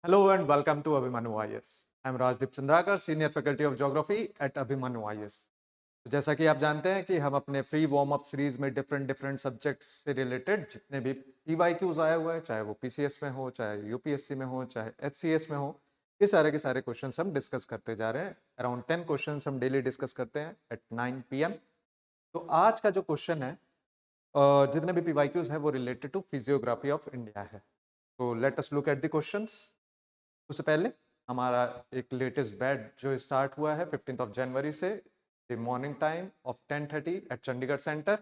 Hello and welcome to Abhimanyu IAS. I'm Rajdeep Chandrakar, Senior Faculty of Geography at Abhimanyu IAS. तो जैसा कि आप जानते हैं कि हम अपने फ्री वार्म अप सीरीज में डिफरेंट सब्जेक्ट्स से रिलेटेड जितने भी PYQs आए हुए हैं, चाहे वो PCS में हो, चाहे UPSC में हो, चाहे HCS में हो, ये सारे के सारे क्वेश्चंस हम डिस्कस करते जा रहे हैं। अराउंड 10 क्वेश्चंस हम डेली डिस्कस करते हैं एट 9 PM। तो आज का जो क्वेश्चन है, जितने भी PYQs हैं वो related to physiography of India है। तो let us look at the questions. उससे पहले हमारा एक लेटेस्ट बैच जो स्टार्ट हुआ है 15 जनवरी से, the morning time of 10:30 at Chandigarh centre,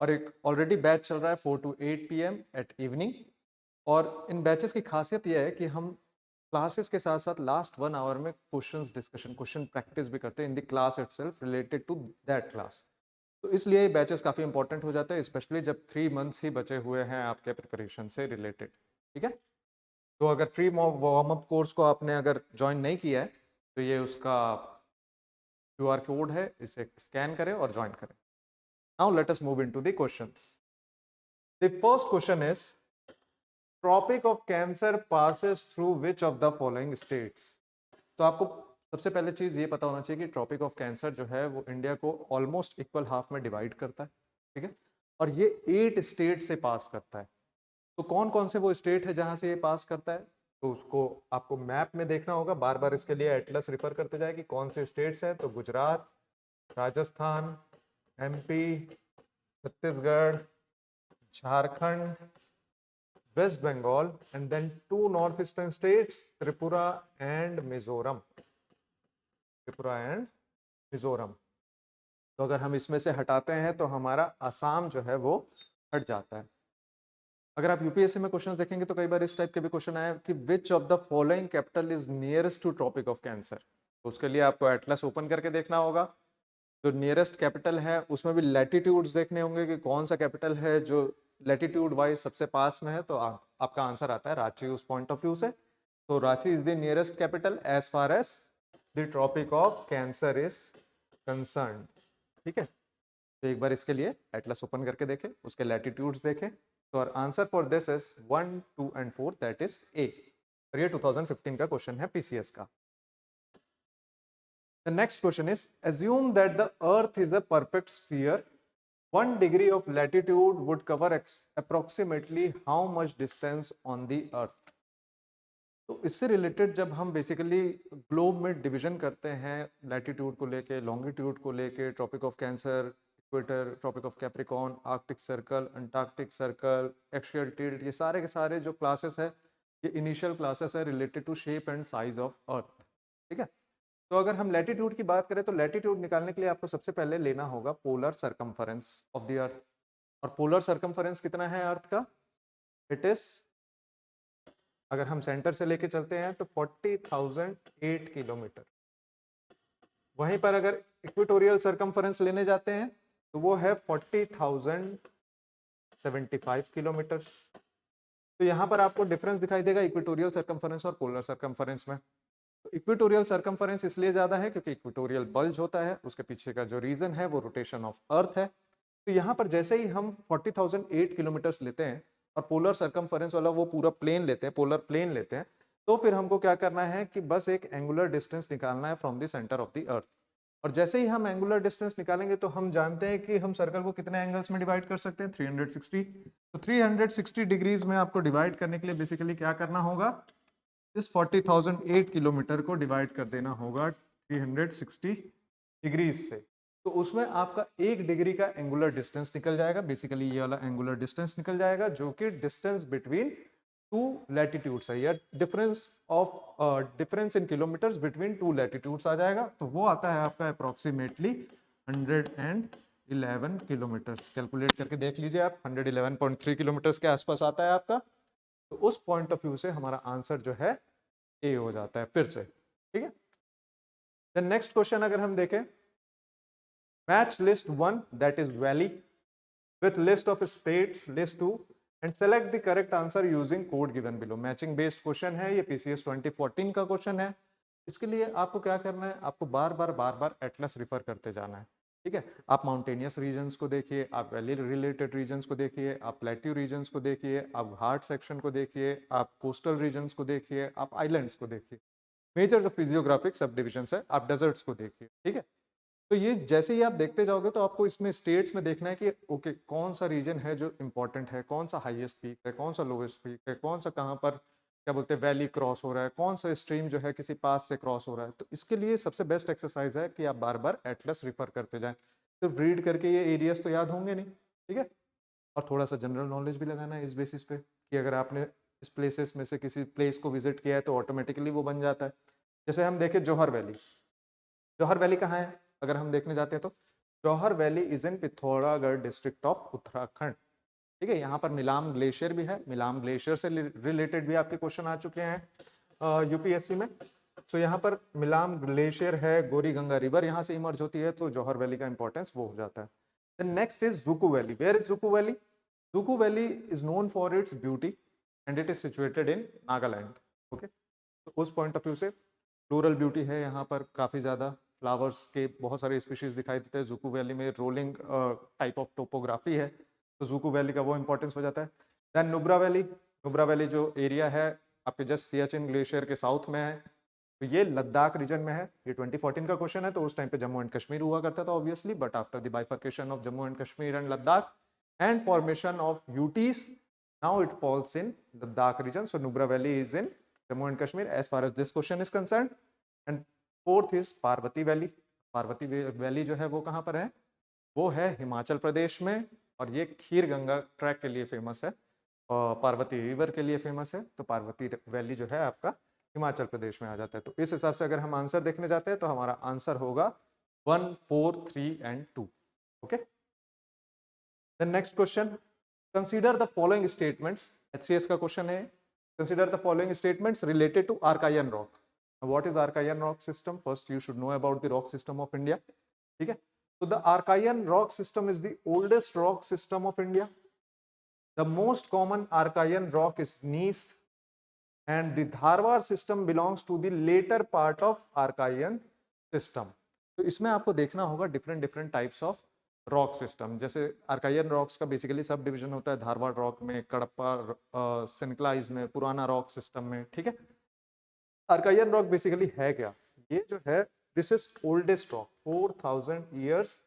और एक ऑलरेडी बैच चल रहा है 4 to 8 PM एट इवनिंग। और इन बैचेस की खासियत यह है कि हम क्लासेस के साथ साथ लास्ट 1 आवर में क्वेश्चंस डिस्कशन, क्वेश्चन प्रैक्टिस भी करते हैं in the class itself related to that class. तो इसलिए बैचेस काफ़ी इंपॉर्टेंट हो जाते हैं, स्पेशली जब 3 मंथ्स ही बचे हुए हैं आपके प्रिपरेशन से रिलेटेड। ठीक है, तो अगर फ्री वार्म अप कोर्स को आपने अगर ज्वाइन नहीं किया है तो ये उसका QR कोड है, इसे स्कैन करें और ज्वाइन करें। Now let us move into the questions. The first question is, tropic of cancer passes through which of the following states. तो आपको सबसे पहले चीज ये पता होना चाहिए कि ट्रॉपिक ऑफ कैंसर जो है वो इंडिया को ऑलमोस्ट इक्वल हाफ में डिवाइड करता है। ठीक है, और ये 8 स्टेट से पास करता है। तो कौन कौन से वो स्टेट है जहां से ये पास करता है, तो उसको आपको मैप में देखना होगा। बार बार इसके लिए एटलस रिफर करते जाए कि कौन से स्टेट्स हैं। तो Gujarat, Rajasthan, MP, Chhattisgarh, Jharkhand, west Bengal, and then 2 north eastern states, Tripura and Mizoram. Tripura and Mizoram. तो अगर हम इसमें से हटाते हैं तो हमारा असम जो है वो हट जाता है। अगर आप यूपीएससी में क्वेश्चंस देखेंगे तो कई बार इस टाइप के भी क्वेश्चन आए कि which of the following capital is nearest to tropic of cancer. तो उसके लिए आपको एटलस ओपन करके देखना होगा। जो नियरेस्ट कैपिटल है उसमें भी लैटिट्यूड्स देखने होंगे कि कौन सा कैपिटल है जो लैटिट्यूड वाइज सबसे पास में है। तो आपका आंसर आता है रांची उस पॉइंट ऑफ व्यू से। तो Ranchi is the nearest capital as far as the tropic of cancer is concern. ठीक है, तो एक बार इसके लिए एटलस ओपन करके देखें, उसके लैटिट्यूड्स देखें। तो और answer for this is 1, 2 and 4, that is a. और ये 2015 का क्वेश्चन है PCS का। The next question is, assume that the earth is a perfect sphere, 1 degree of latitude would cover approximately how much distance on the earth। तो इससे related जब हम basically globe में डिवीजन करते हैं लैटिट्यूड को लेके, लॉन्गिट्यूड को लेके, tropic of cancer, equator, tropic of capricorn, arctic circle, antarctic circle, axial tilt, ये सारे के सारे जो क्लासेस है ये इनिशियल क्लासेस है related to shape and size of earth. ठीक है, तो अगर हम लैटिट्यूड की बात करें तो लैटिट्यूड निकालने के लिए आपको सबसे पहले लेना होगा polar circumference of the earth. और पोलर सरकमफरेंस कितना है अर्थ का? इट इज, अगर हम सेंटर से लेके चलते हैं तो 40,008 किलोमीटर। वहीं पर अगर इक्वेटोरियल सरकमफरेंस लेने जाते हैं तो वो है 40,075 किलोमीटर। तो यहाँ पर आपको डिफरेंस दिखाई देगा इक्वेटोरियल सरकमफरेंस और पोलर सरकमफरेंस में। तो इक्वेटोरियल सरकमफरेंस इसलिए ज्यादा है क्योंकि इक्वेटोरियल बल्ज होता है, उसके पीछे का जो रीजन है वो रोटेशन ऑफ अर्थ है। तो यहाँ पर जैसे ही हम 40,008 किलोमीटर्स लेते हैं और पोलर सरकमफरेंस वाला वो पूरा प्लेन लेते हैं, पोलर प्लेन लेते हैं, तो फिर हमको क्या करना है कि बस एक एंगुलर डिस्टेंस निकालना है from the centre of the earth. और जैसे ही हम एंगुलर डिस्टेंस निकालेंगे तो हम जानते हैं कि हम सर्कल को कितने एंगल्स में डिवाइड कर सकते हैं, 360। तो 360 डिग्रीज में आपको डिवाइड करने के लिए बेसिकली क्या करना होगा, इस 40,008 किलोमीटर को डिवाइड कर देना होगा 360 डिग्रीज से। तो उसमें आपका 1 डिग्री का एंगुलर डिस्टेंस निकल जाएगा। बेसिकली ये वाला एंगुलर डिस्टेंस निकल जाएगा जो कि डिस्टेंस बिटवीन 2 लैटिट्यूड्स है, या difference in kilometres between 2 latitudes आ जाएगा। तो वो आता है आपका अप्रोक्सीमेटली 111 किलोमीटर्स। कैलकुलेट करके देख लीजिए आप, 111.3 किलोमीटर्स के आसपास आता है आपका। तो उस पॉइंट ऑफ व्यू से हमारा आंसर जो है ए हो जाता है फिर से। ठीक है, द नेक्स्ट क्वेश्चन अगर हम देखें, match list 1 that is valley with list of states list 2 and select the correct answer using code given below. Matching based question है ये, PCS 2014 का क्वेश्चन है। इसके लिए आपको क्या करना है, आपको बार बार एटलस रिफर करते जाना है। ठीक है, आप माउंटेनियस रीजन्स को देखिए, आप वैली रिलेटेड रीजन्स को देखिए, आप प्लेट्यू रीजन्स को देखिए, आप घाट सेक्शन को देखिए, आप कोस्टल रीजन्स को देखिए, आप आइलैंड्स को देखिए। मेजर जो फिजियोग्राफिक सब डिविजन्स है, आप डेजर्ट्स को देखिए। ठीक है, तो ये जैसे ही आप देखते जाओगे तो आपको इसमें स्टेट्स में देखना है कि ओके कौन सा रीजन है जो इम्पोर्टेंट है, कौन सा हाईएस्ट पीक है, कौन सा लोवेस्ट पीक है, कौन सा कहाँ पर क्या बोलते हैं वैली क्रॉस हो रहा है, कौन सा स्ट्रीम जो है किसी पास से क्रॉस हो रहा है। तो इसके लिए सबसे बेस्ट एक्सरसाइज है कि आप बार बार एटलस रिफर करते जाएं। सिर्फ रीड करके ये एरियाज तो याद होंगे नहीं। ठीक है, और थोड़ा सा जनरल नॉलेज भी लगाना है इस बेसिस पे कि अगर आपने इस प्लेसेस में से किसी प्लेस को विजिट किया है तो ऑटोमेटिकली वो बन जाता है। जैसे हम देखें जौहर वैली, जौहर वैली कहाँ है अगर हम देखने जाते हैं तो Johar valley is in Pithoragarh district of Uttarakhand. ठीक है, यहाँ पर मिलाम ग्लेशियर भी है, मिलाम ग्लेशियर से रिलेटेड भी आपके क्वेश्चन आ चुके हैं यूपीएससी में। सो यहाँ पर मिलाम ग्लेशियर है, गोरी गंगा रिवर यहाँ से इमर्ज होती है, तो जौहर वैली का इंपॉर्टेंस वो हो जाता है। Then next is Dzukou valley. Where is Dzukou valley? Dzukou valley is known for its beauty and it is situated in Nagaland. Okay, तो उस पॉइंट ऑफ व्यू से फ्लोरल ब्यूटी है यहाँ पर, काफ़ी ज़्यादा फ्लावर्स के बहुत सारे स्पीशीज दिखाई देते हैं। जुकू वैली में रोलिंग टाइप ऑफ टोपोग्राफी है, तो जुकू वैली का वो इंपॉर्टेंस हो जाता है। Then Nubra valley, Nubra valley जो एरिया है आपके जस्ट सियाचिन ग्लेशियर के साउथ में है, तो ये लद्दाख रीजन में है। ये 2014 का क्वेश्चन है, तो उस टाइम पे जम्मू एंड कश्मीर हुआ करता था obviously, but after the bifurcation of Jammu and Kashmir and Ladakh and formation of UTs, now it falls in Ladakh region. So Nubra valley is in Jammu and Kashmir as far as this question is concern. And fourth is Parvati valley. Parvati valley जो है वो कहाँ पर है? वो है हिमाचल प्रदेश में, और ये खीर गंगा ट्रैक के लिए फेमस है और पार्वती रिवर के लिए फेमस है। तो पार्वती वैली जो है आपका हिमाचल प्रदेश में आ जाता है। तो इस हिसाब से अगर हम आंसर देखने जाते हैं तो हमारा आंसर होगा 1, 4, 3 and 2। Okay, the next question, consider the following statements. HCS का क्वेश्चन है, consider the following statements related to Archaean rock. What is Archaean rock system? First you should know about the rock system of India. ठीक है, तो the Archaean rock system is the oldest rock system of India. The most common Archean rock is gneiss, and the Dharwar system belongs to the later part of Archean system. तो इसमें आपको देखना होगा different different types of rock system. जैसे आर्कायन rocks का basically sub division होता है, Dharwad rock में, कडप्पा सिनक्लाइज में, पुराना रॉक सिस्टम में। ठीक है, आर्कायन रॉक बेसिकली है क्या? ये जो है this is oldest rock, 4000 years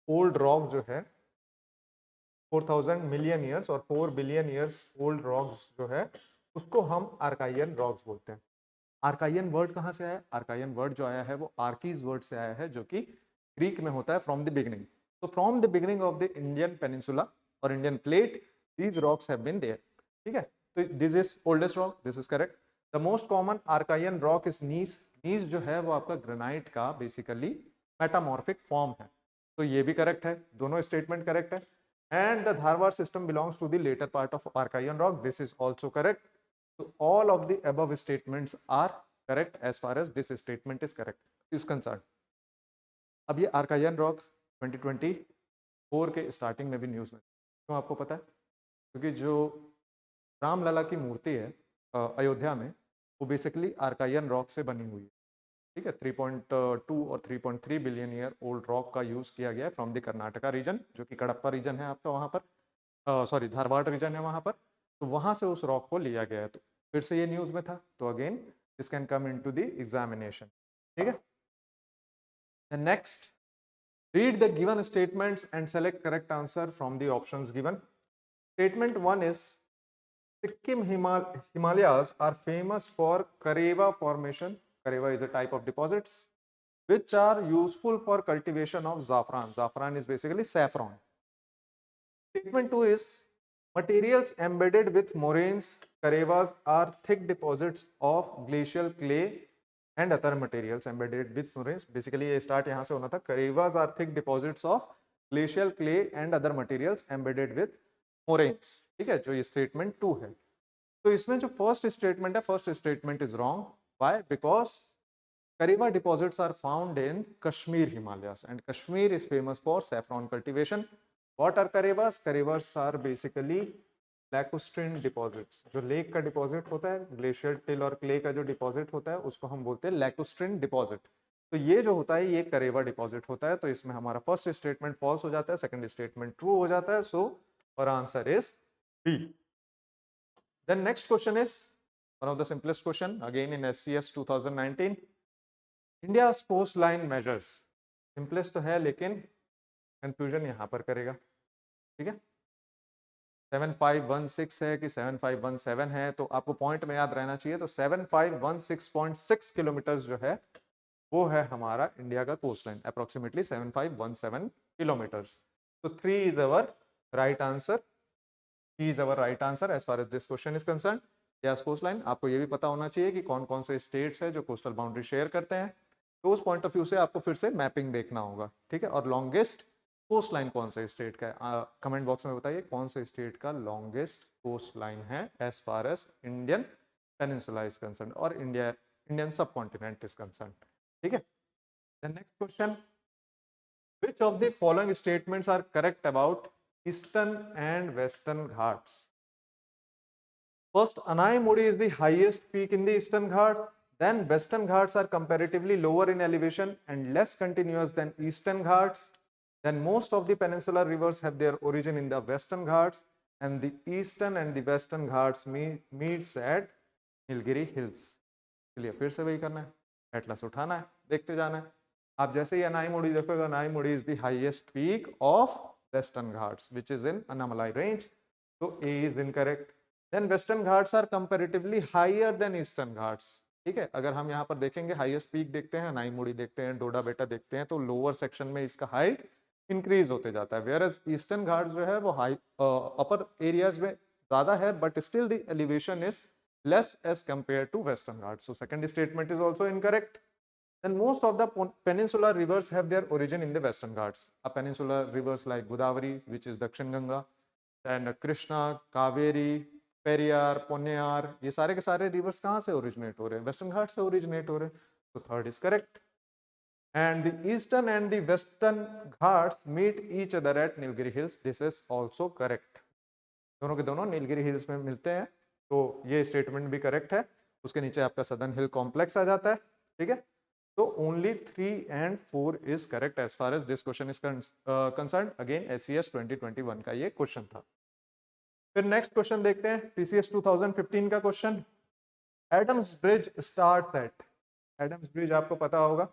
old rock जो है, 4000 मिलियन ईयर्स और 4 बिलियन ईयर्स ओल्ड रॉक्स जो है उसको हम आर्कायन रॉक्स बोलते हैं। आर्कायन वर्ड कहाँ से आया? आर्कायन वर्ड जो आया है वो आर्कीज वर्ड से आया है, जो कि ग्रीक में होता है फ्रॉम द बिगिनिंग। तो from the beginning of the Indian peninsula और Indian plate these rocks have been there. ठीक है, तो this is oldest rock, this is correct. The most common Archaean rock is gneiss. Gneiss जो है वो आपका granite का बेसिकली मेटामॉर्फिक फॉर्म है, तो ये भी करेक्ट है, दोनों स्टेटमेंट करेक्ट है। And the Dharwad system belongs to the later part of Archean rock. This is also correct. So all of the above statements are correct as far as this statement is correct is concerned. अब ये Archean rock 2024 के starting में भी news में, क्यों आपको पता है? क्योंकि जो रामलला की मूर्ति है अयोध्या में, वो बेसिकली आर्कायन रॉक से बनी हुई है। ठीक है, 3.2 और 3.3 बिलियन ईयर ओल्ड रॉक का यूज़ किया गया है फ्रॉम द कर्नाटका रीजन, जो कि कडप्पा रीजन है आपका वहाँ पर, सॉरी धारवाड़ रीजन है वहाँ पर। तो वहाँ से उस रॉक को लिया गया है, तो फिर से ये न्यूज़ में था, तो again this can come into the examination. ठीक है, next, read the given statements and select correct answer from the options given. Statement 1 is Sikkim Himalayas are famous for Kareva formation. Kareva is a type of deposits which are useful for cultivation of saffron. Saffron is basically saffron. Statement 2 is materials embedded with moraines. Karevas are thick deposits of glacial clay and other materials embedded with moraines. Basically ये start यहाँ से होना था, Karevas are thick deposits of glacial clay and other materials embedded with moraines. ठीक है, जो ये statement 2 है। तो इसमें जो फर्स्ट स्टेटमेंट है, first statement is wrong. Why? Because Kariba deposits are found in Kashmir Himalayas and Kashmir is famous for saffron cultivation. What are Karibas? Karibas are basically lacustrine deposits. जो lake का deposit होता है, glacier till और clay का जो deposit होता है, उसको हम बोलते हैं लैकोस्ट्रीन डिपॉजिट। तो ये जो होता है ये करेवा डिपॉजिट होता है, तो इसमें हमारा फर्स्ट स्टेटमेंट फॉल्स हो जाता है, सेकंड स्टेटमेंट ट्रू हो जाता है, सो और answer is B. Then next question is one of the simplest question again in SCS 2019, India coast line measures. Simplest तो है लेकिन कंफ्यूजन यहाँ पर करेगा, ठीक है। 7516 है कि 7517 है, तो आपको पॉइंट में याद रहना चाहिए। तो 7516.6 किलोमीटर जो है वो है हमारा इंडिया का कोस्ट लाइन, अप्रोक्सीमेटली 7517 किलोमीटर्स। तो 3 is our right answer, is our right answer as far as this question is concern. Yes coast line, आपको ये भी पता होना चाहिए कि कौन कौन से स्टेट्स है जो कोस्टल बाउंड्री शेयर करते हैं, तो उस पॉइंट ऑफ व्यू से आपको फिर से मैपिंग देखना होगा, ठीक है। और लॉन्गेस्ट कोस्ट लाइन कौन से स्टेट का है, कमेंट बॉक्स में बताइए कौन से स्टेट का लॉन्गेस्ट कोस्ट लाइन है as far as Indian peninsula is concern और Indian subcontinent is concern, ठीक है। The next question, which of the following statements are correct about eastern and western ghats? First, Anai Modi is the highest peak in the eastern ghats. Then western ghats are comparatively lower in elevation and less continuous than eastern ghats. Then most of the peninsular rivers have their origin in the western ghats, and the eastern and the western ghats meets at Nilgiri Hills. चलिए फिर से वही करना है, Atlas उठाना है, देखते जाना है। आप जैसे ही अनाई मोड़ी देखोगे, Anai Mudi is the highest peak of Western Ghats which is in Anamalai range, तो A is incorrect. Then Western Ghats are comparatively higher than Eastern Ghats, ठीक है। अगर हम यहाँ पर देखेंगे हाईएस्ट पीक देखते हैं, अनाई मोड़ी देखते हैं, डोडा बेटा देखते हैं, तो लोअर सेक्शन में इसका हाइट इंक्रीज होते जाता है, वेयर एज ईस्टर्न घाट्स जो है वो हाई अपर एरियाज में ज्यादा है, but still the elevation is less as compared to western ghats. So second statement is also incorrect. Then most of the peninsular rivers have their origin in the western ghats. A peninsular rivers like Godavari, which is Dakshin Ganga, and Krishna, Kaveri, Periyar, Ponnayar, ये सारे के सारे rivers कहाँ से originate हो रहे हैं? western घाट से originate हो रहे हैं, तो third is correct. And the eastern and the western ghats meet each other at Nilgiri Hills. This is also correct. दोनों के दोनों नीलगिरी हिल्स में मिलते हैं, तो ये स्टेटमेंट भी करेक्ट है। उसके नीचे आपका सदर्न हिल कॉम्प्लेक्स आ जाता है, ठीक है। तो only 3 and 4 is correct as far as this question is concern. Again SCS 2021 का ये क्वेश्चन था। फिर नेक्स्ट क्वेश्चन देखते हैं, TCS 2015 का question. Adam's Bridge starts at, Adam's Bridge आपको पता होगा,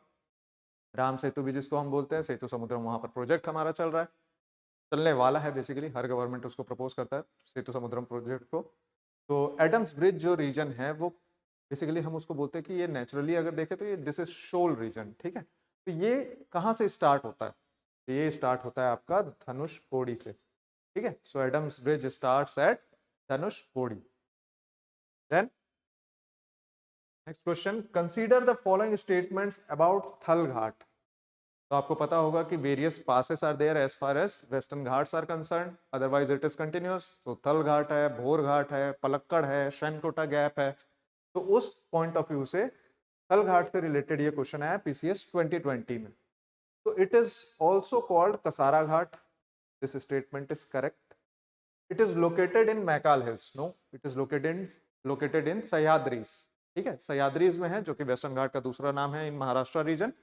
राम सेतु भी जिसको हम बोलते हैं, सेतु समुद्रम, वहां पर प्रोजेक्ट हमारा चल रहा है, चलने वाला है, बेसिकली हर गवर्नमेंट उसको प्रपोज करता है सेतु समुद्रम प्रोजेक्ट को। तो एडम्स ब्रिज जो रीजन है वो बेसिकली हम उसको बोलते हैं कि ये नेचुरली अगर देखें तो ये दिस इज शोल रीजन, ठीक है। तो ये कहाँ से स्टार्ट होता है? तो ये स्टार्ट होता है आपका धनुष कोडी से, ठीक है। So Adam's Bridge starts at Dhanushkodi. Then next question, consider the following statements about Thal Ghat. तो आपको पता होगा कि various passes are there as far as western Ghats are concern, otherwise it is continuous. तो थल घाट है, भोर घाट है, पलक्कड़ है, शैनकोटा गैप है। तो उस पॉइंट ऑफ व्यू से थल घाट से रिलेटेड ये क्वेश्चन आया PCS 2020 में। तो it is also called Kasara Ghat, this statement is correct. It is located in Maikal hills, no, it is located in Sahyadris, ठीक है। सह्याद्रीज में है, जो कि वेस्टर्न घाट का दूसरा नाम है इन महाराष्ट्र रीजन।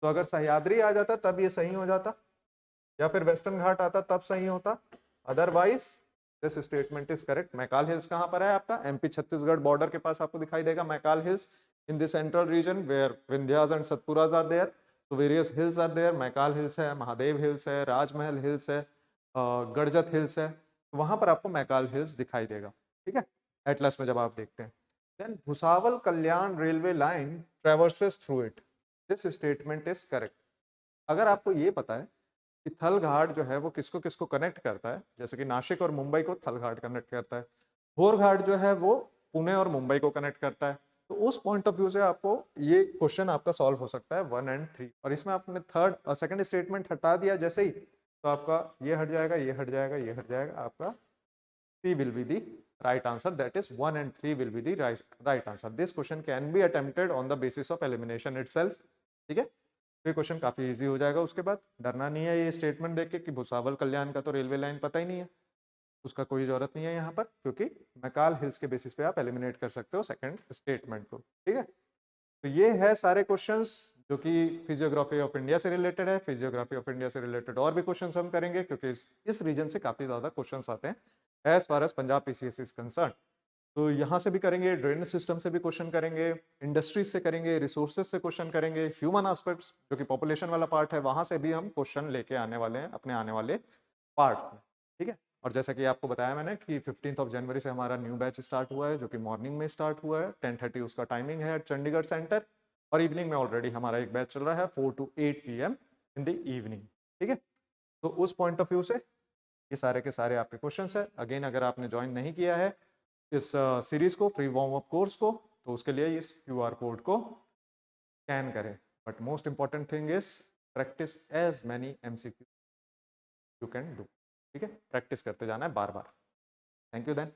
तो अगर सह्याद्री आ जाता तब ये सही हो जाता, या फिर वेस्टर्न घाट आता तब सही होता, otherwise this statement is correct. Maikal hills कहाँ पर है आपका? MP छत्तीसगढ़ बॉर्डर के पास आपको दिखाई देगा Maikal hills in the central region where Vindhyas and Satpuras are there. तो various hills are there, Maikal hills है, महादेव हिल्स है, राजमहल हिल्स है, गड़जत हिल्स है, तो वहां पर आपको मैकाल हिल्स दिखाई देगा, ठीक है, एटलस में जब आप देखते हैं। Then Bhusawal Kalyan railway line traverses through it, this statement is correct. अगर आपको ये पता है कि थल घाट जो है वो किसको किसको कनेक्ट करता है, जैसे कि नासिक और मुंबई को थल घाट कनेक्ट करता है, भोर घाट जो है वो पुणे और मुंबई को कनेक्ट करता है, तो उस पॉइंट ऑफ व्यू से आपको ये क्वेश्चन आपका सॉल्व हो सकता है 1 एंड 3। और इसमें आपने थर्ड और सेकंड स्टेटमेंट हटा दिया जैसे ही, तो आपका ये हट जाएगा, ये हट जाएगा, ये हट जाएगा, आपका C will be the right answer, that is 1 and 3 will be the right answer. This question can be attempted on the basis of elimination itself, ठीक है। तो ये क्वेश्चन काफी इजी हो जाएगा। उसके बाद डरना नहीं है ये स्टेटमेंट देख के कि भुसावल कल्याण का तो रेलवे लाइन पता ही नहीं है, उसका कोई जरूरत नहीं है यहाँ पर, क्योंकि मैकाल हिल्स के बेसिस पे आप एलिमिनेट कर सकते हो सेकंड स्टेटमेंट को, ठीक है। तो ये है सारे क्वेश्चंस जो कि फिजियोग्राफी ऑफ इंडिया से रिलेटेड है। फिजियोग्राफी ऑफ इंडिया से रिलेटेड और भी क्वेश्चंस हम करेंगे क्योंकि इस रीजन से काफ़ी ज़्यादा क्वेश्चंस आते हैं as far as Punjab PCS is concern. तो यहाँ से भी करेंगे, ड्रेनेज सिस्टम से भी क्वेश्चन करेंगे, इंडस्ट्रीज से करेंगे, रिसोर्सेज से क्वेश्चन करेंगे, ह्यूमन एस्पेक्ट्स जो कि पॉपुलेशन वाला पार्ट है वहाँ से भी हम क्वेश्चन लेके आने वाले हैं अपने आने वाले पार्ट में। ठीक है, और जैसा कि आपको बताया मैंने कि 15 जनवरी से हमारा न्यू बैच स्टार्ट हुआ है जो कि मॉर्निंग में स्टार्ट हुआ है, 10:30 उसका टाइमिंग है चंडीगढ़ सेंटर, और इवनिंग में ऑलरेडी हमारा एक बैच चल रहा है 4 to 8 PM in the evening. ठीक है, तो उस पॉइंट ऑफ व्यू से ये सारे के सारे आपके क्वेश्चंस है। अगेन अगर आपने ज्वाइन नहीं किया है इस सीरीज को, फ्री वार्म अप कोर्स को, तो उसके लिए इस QR कोड को स्कैन करें। But most important thing is practice as many MCQ you can do. ठीक है, प्रैक्टिस करते जाना है बार बार। Thank you then.